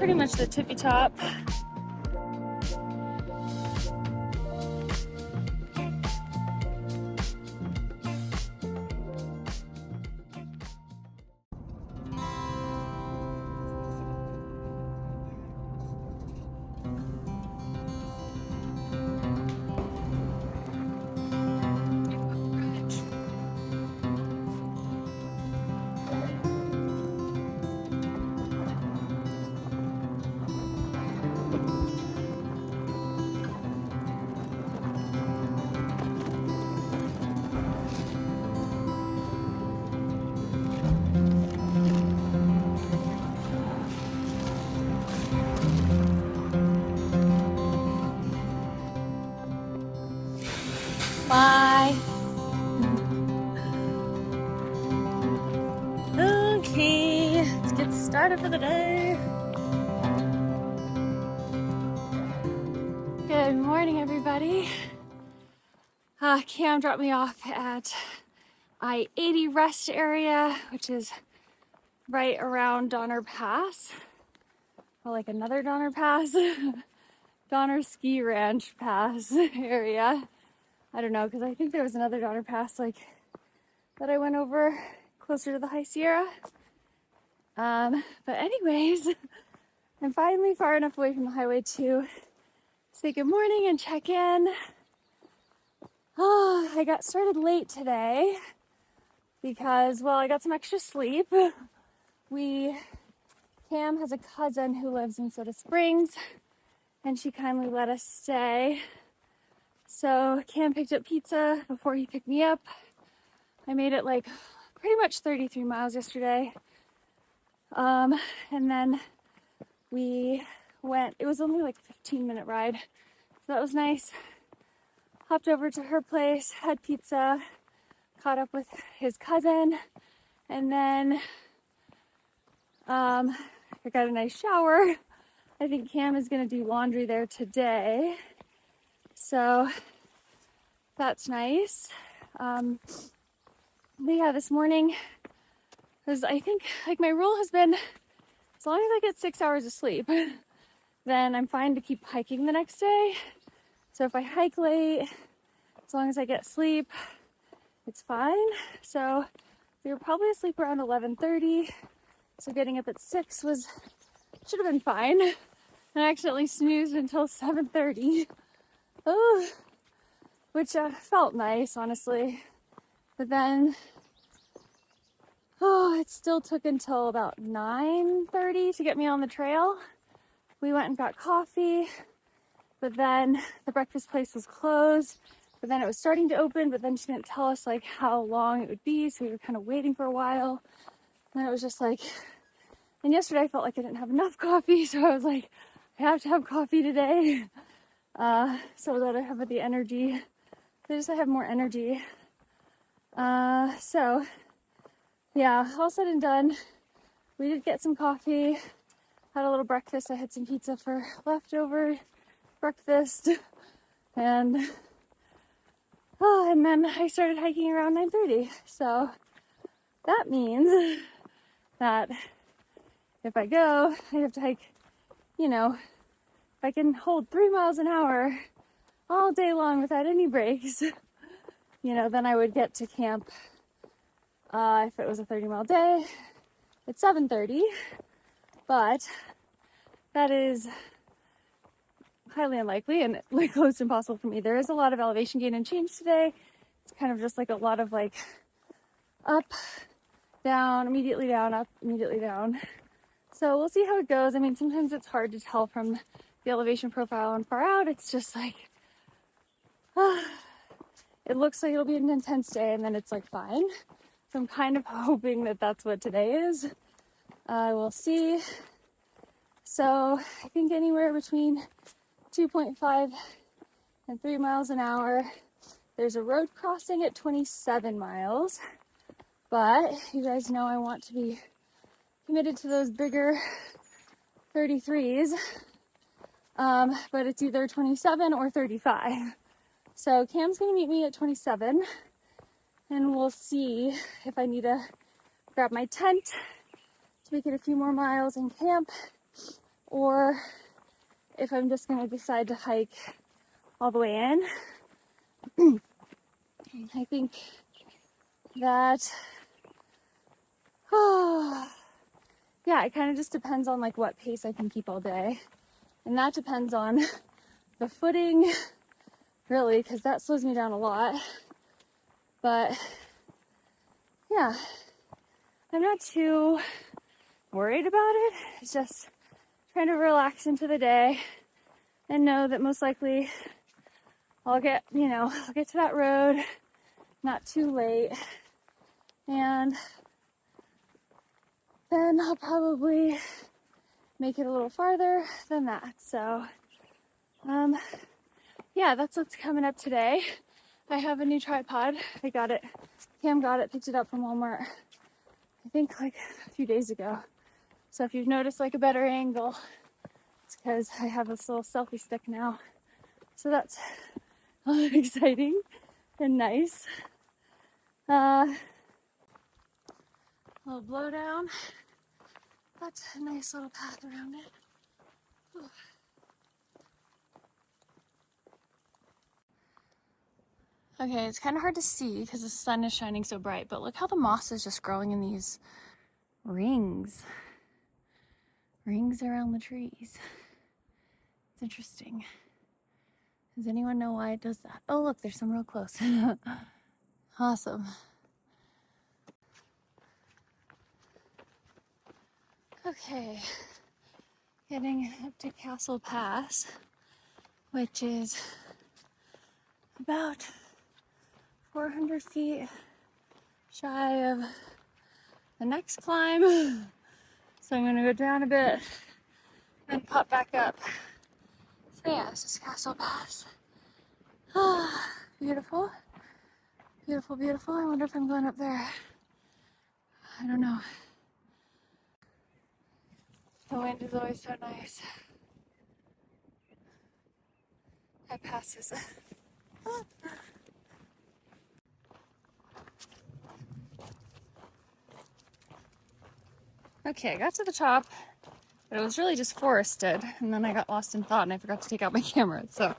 pretty much the tippy top. Bye. Okay, let's get started for the day. Good morning, everybody. Cam dropped me off at I-80 rest area, which is right around Donner Pass, or like another Donner Pass, Donner Ski Ranch Pass area. I don't know, because I think there was another Donner Pass like that I went over closer to the High Sierra. But anyways, I'm finally far enough away from the highway to say good morning and check in. Oh, I got started late today because, well, I got some extra sleep. Cam has a cousin who lives in Soda Springs, and she kindly let us stay. So Cam picked up pizza before he picked me up. I made it like pretty much 33 miles yesterday. And then we went, it was only like a 15-minute ride. So that was nice. Hopped over to her place, had pizza, caught up with his cousin, and then I got a nice shower. I think Cam is going to do laundry there today. So that's nice. But yeah, this morning, because I think like my rule has been, as long as I get 6 hours of sleep, then I'm fine to keep hiking the next day. So if I hike late, as long as I get sleep, it's fine. So we were probably asleep around 11:30. So getting up at 6 should have been fine. And I accidentally snoozed until 7:30. Oh, which felt nice, honestly. But then, it still took until about 9:30 to get me on the trail. We went and got coffee, but then the breakfast place was closed. But then it was starting to open, but then she didn't tell us like how long it would be, so we were kind of waiting for a while. And then it was just like, and yesterday I felt like I didn't have enough coffee, so I was like, I have to have coffee today, so that I have the energy. I have more energy. So yeah, all said and done, we did get some coffee, had a little breakfast. I had some pizza for leftover breakfast, and then I started hiking around 9:30. So that means that if I go, I have to hike, if I can hold 3 miles an hour all day long without any breaks, then I would get to camp, if it was a 30-mile day, at 7:30. But that is highly unlikely and like close to impossible for me. There is a lot of elevation gain and change today. It's kind of just like a lot of like up, down, immediately down, up, immediately down. So we'll see how it goes. I mean, sometimes it's hard to tell from the elevation profile and far out. It's just like, it looks like it'll be an intense day and then it's like fine. So I'm kind of hoping that that's what today is. We'll see. So I think anywhere between 2.5 and 3 miles an hour. There's a road crossing at 27 miles. But you guys know I want to be committed to those bigger 33s. But it's either 27 or 35. So Cam's gonna meet me at 27 and we'll see if I need to grab my tent to make it a few more miles and camp, or if I'm just going to decide to hike all the way in. I think that, yeah, it kind of just depends on like what pace I can keep all day. And that depends on the footing, really, because that slows me down a lot. But yeah, I'm not too worried about it. It's just trying to relax into the day and know that most likely I'll get to that road not too late. And then I'll probably make it a little farther than that. So, yeah, that's what's coming up today. I have a new tripod. I got it. Cam got it, picked it up from Walmart, I think like a few days ago. So if you've noticed like a better angle, it's because I have this little selfie stick now. So that's exciting and nice. Little blow down. That's a nice little path around it. Ooh. Okay, it's kind of hard to see because the sun is shining so bright, but look how the moss is just growing in these rings around the trees. It's interesting. Does anyone know why it does that? Oh, look, there's some real close. Awesome. Okay, getting up to Castle Pass, which is about 400 feet shy of the next climb. So I'm gonna go down a bit and pop back up. So yeah, this is Castle Pass. Ah, beautiful. Beautiful, beautiful. I wonder if I'm going up there. I don't know. The wind is always so nice. That passes. Okay, I got to the top, but it was really just forested, and then I got lost in thought and I forgot to take out my camera. So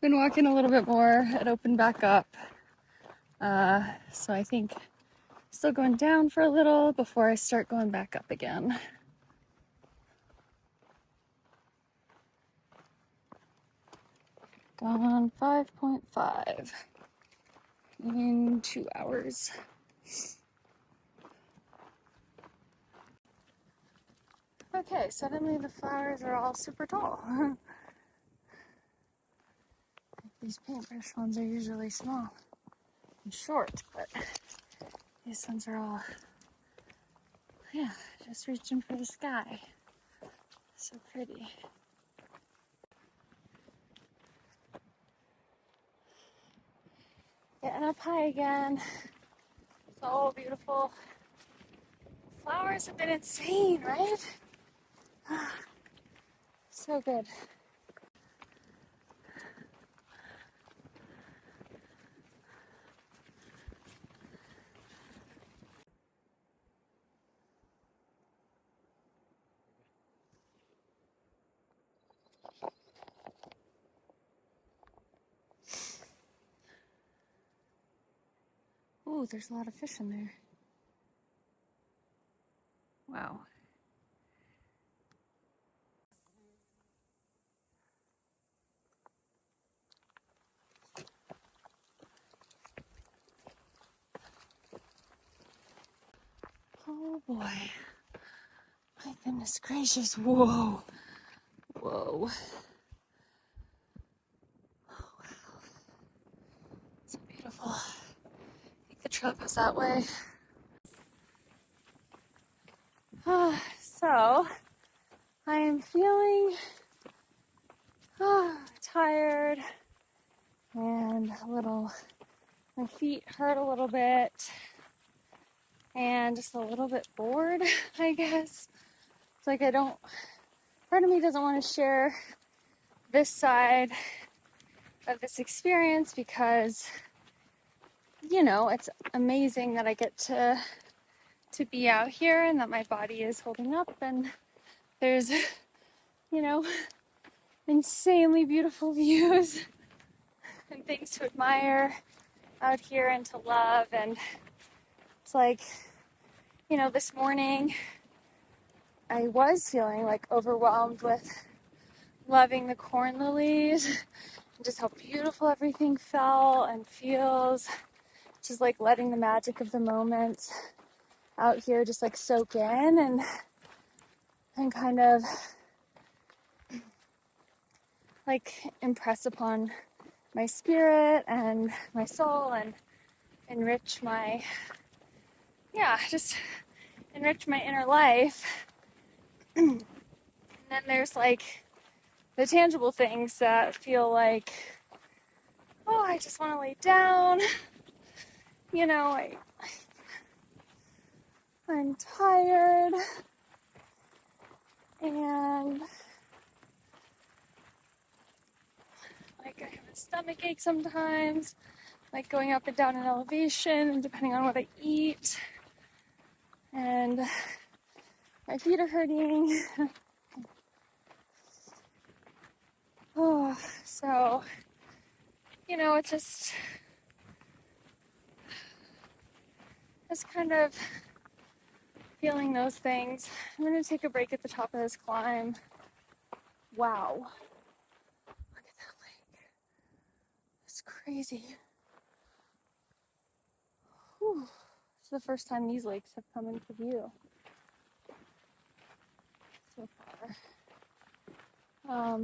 been walking a little bit more. It opened back up. So I think still going down for a little before I start going back up again. Gone 5.5 in 2 hours. Okay, suddenly the flowers are all super tall. These paintbrush ones are usually small and short, but these ones are all, yeah, just reaching for the sky. So pretty. Getting up high again. So beautiful. Flowers have been insane, right? So good. Ooh, there's a lot of fish in there. Wow. Oh boy. My goodness gracious. Whoa. Whoa. Oh wow. So beautiful. I think the trail goes that way. So, I am feeling tired and my feet hurt a little bit and just a little bit bored, I guess. It's like part of me doesn't want to share this side of this experience because, it's amazing that I get to be out here and that my body is holding up and there's you know, insanely beautiful views and things to admire out here and to love. And it's like, you know, this morning I was feeling like overwhelmed with loving the corn lilies and just how beautiful everything felt and feels. Just like letting the magic of the moment out here just like soak in and kind of like impress upon my spirit and my soul and enrich my, just enrich my inner life. And then there's like the tangible things that feel like, oh, I just want to lay down. You know, I'm tired and like I have a stomach ache sometimes, like going up and down in elevation depending on what I eat. And my feet are hurting. Oh, so, you know, it's just kind of feeling those things. I'm going to take a break at the top of this climb. Wow. Look at that lake. It's crazy. Whew. It's the first time these lakes have come into view so far.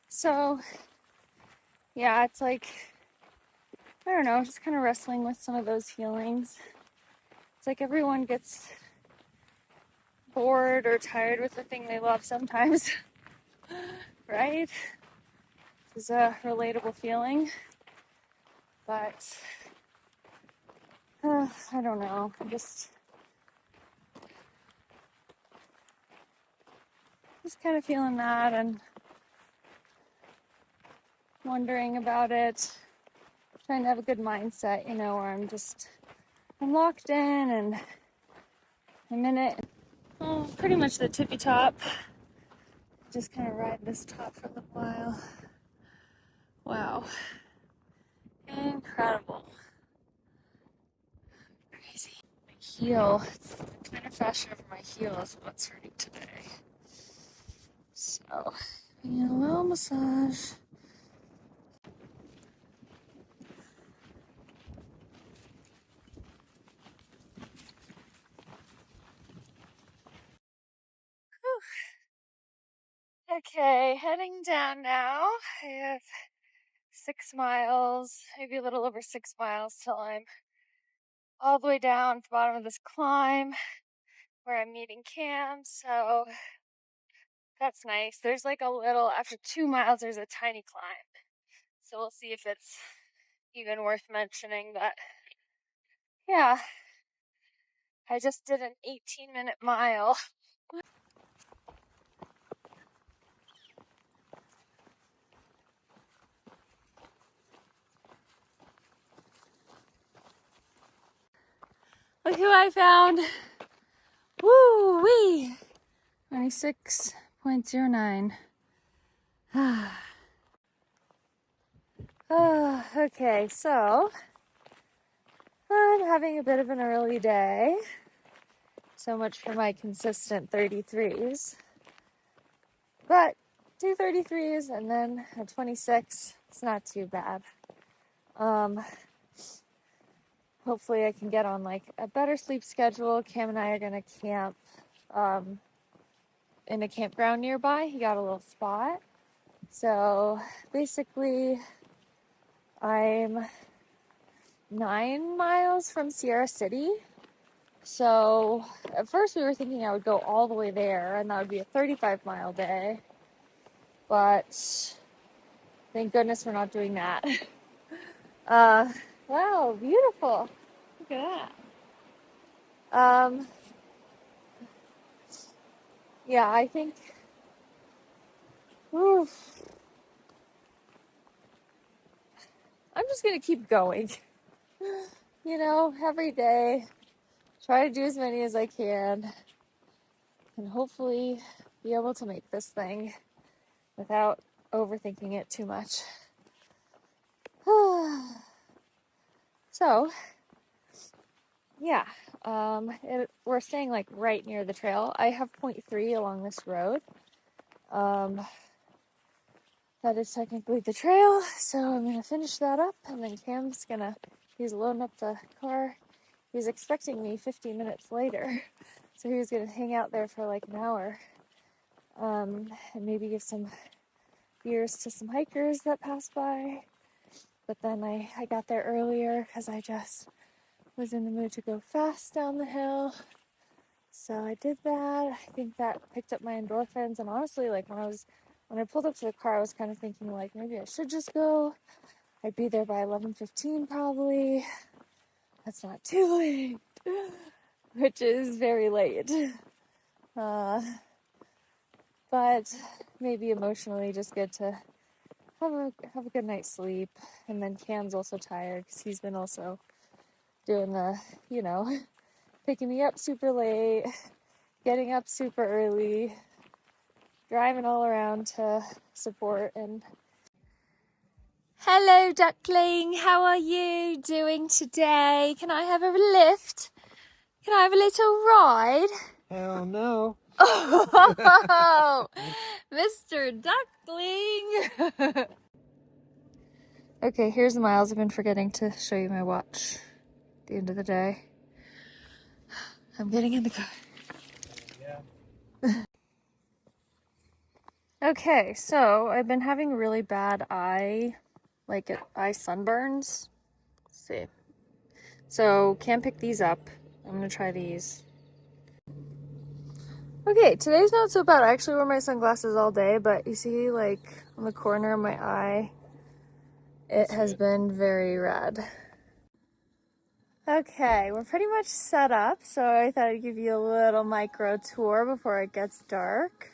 So, yeah, it's like, I don't know, just kind of wrestling with some of those feelings. It's like everyone gets bored or tired with the thing they love sometimes, right? This is a relatable feeling, but I don't know. I'm just kind of feeling that and wondering about it, trying to have a good mindset, you know, where I'm locked in and I'm in it. Oh, pretty much the tippy top. Just kind of ride this top for a little while. Wow. Incredible. Crazy. My heel, it's kind of fashion over my heel is what's hurting today. So, giving it a little massage. Whew. Okay, heading down now. I have 6 miles, maybe a little over 6 miles till I'm all the way down at the bottom of this climb where I'm meeting Cam. So that's nice. There's like a little, after 2 miles, there's a tiny climb. So we'll see if it's even worth mentioning. But yeah, I just did an 18-minute mile. Look who I found. Woo-wee. 26.09. Okay, so I'm having a bit of an early day. So much for my consistent 33s. But 2 33s and then a 26, it's not too bad. Hopefully I can get on like a better sleep schedule. Cam and I are gonna camp in a campground nearby. He got a little spot. So basically I'm 9 miles from Sierra City. So at first we were thinking I would go all the way there and that would be a 35-mile day. But thank goodness we're not doing that. Wow, beautiful. Look at that. Yeah, I think, oof, I'm just gonna keep going. You know, every day, try to do as many as I can, and hopefully be able to make this thing without overthinking it too much. So, yeah, we're staying like right near the trail. I have 0.3 along this road. That is technically the trail, so I'm gonna finish that up, and then Cam's he's loading up the car. He was expecting me 15 minutes later, so he was gonna hang out there for like an hour, and maybe give some beers to some hikers that pass by. But then I got there earlier because I just was in the mood to go fast down the hill. So I did that. I think that picked up my endorphins. And honestly, like when I pulled up to the car, I was kind of thinking like maybe I should just go. I'd be there by 11:15 probably. That's not too late, which is very late. But maybe emotionally just good to have a good night's sleep. And then Cam's also tired because he's been also doing the, picking me up super late, getting up super early, driving all around to support. And hello, duckling. How are you doing today? Can I have a lift? Can I have a little ride? Hell no. Oh, Mr. Duckling. Okay, here's the miles. I've been forgetting to show you my watch at the end of the day. I'm getting in the car. Yeah. Okay, so I've been having really bad eye sunburns. Let's see. So can't pick these up. I'm gonna try these. Okay, today's not so bad. I actually wear my sunglasses all day, but you see like on the corner of my eye, it has been very red. Okay, we're pretty much set up, so I thought I'd give you a little micro tour before it gets dark.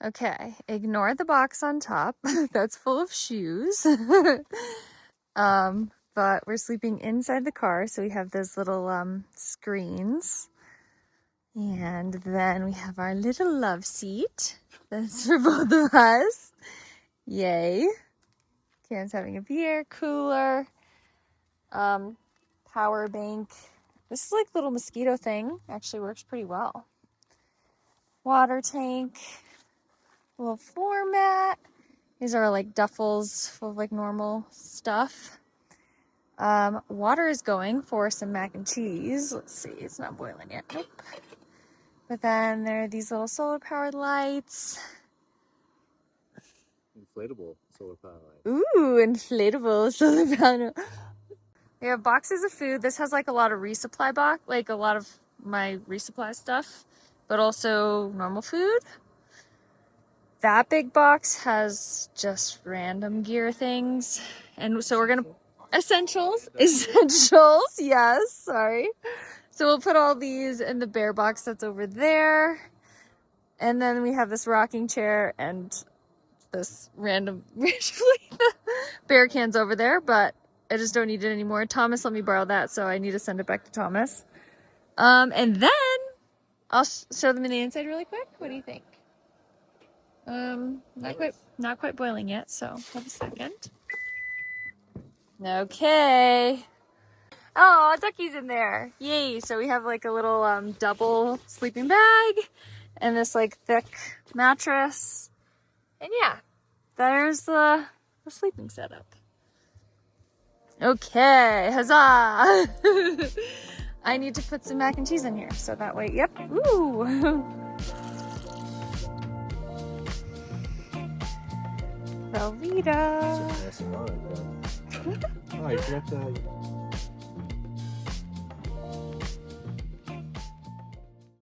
Okay, ignore the box on top. That's full of shoes. But we're sleeping inside the car, so we have those little screens. And then we have our little love seat. That's for both of us. Yay. Cam's having a beer, cooler, power bank. This is like a little mosquito thing. Actually works pretty well. Water tank, little floor mat. These are like duffels full of like normal stuff. Water is going for some mac and cheese. Let's see, it's not boiling yet. Nope. But then there are these little solar powered lights. Inflatable solar power lights. Ooh, inflatable solar power. We have boxes of food. This has like a lot of resupply box, like a lot of my resupply stuff, but also normal food. That big box has just random gear things. And so we're gonna essentials, yes, sorry. So we'll put all these in the bear box that's over there. And then we have this rocking chair and this random bear cans over there, but I just don't need it anymore. Thomas let me borrow that, so I need to send it back to Thomas. And then I'll show them in the inside really quick. What do you think? Not quite boiling yet, so have a second. Okay. Oh, Ducky's in there. Yay. So we have like a little double sleeping bag and this like thick mattress. And yeah, there's the sleeping setup. Okay, huzzah! I need to put some mac and cheese in here, so that way, yep, ooh! Velveeta! Oh, you forgot to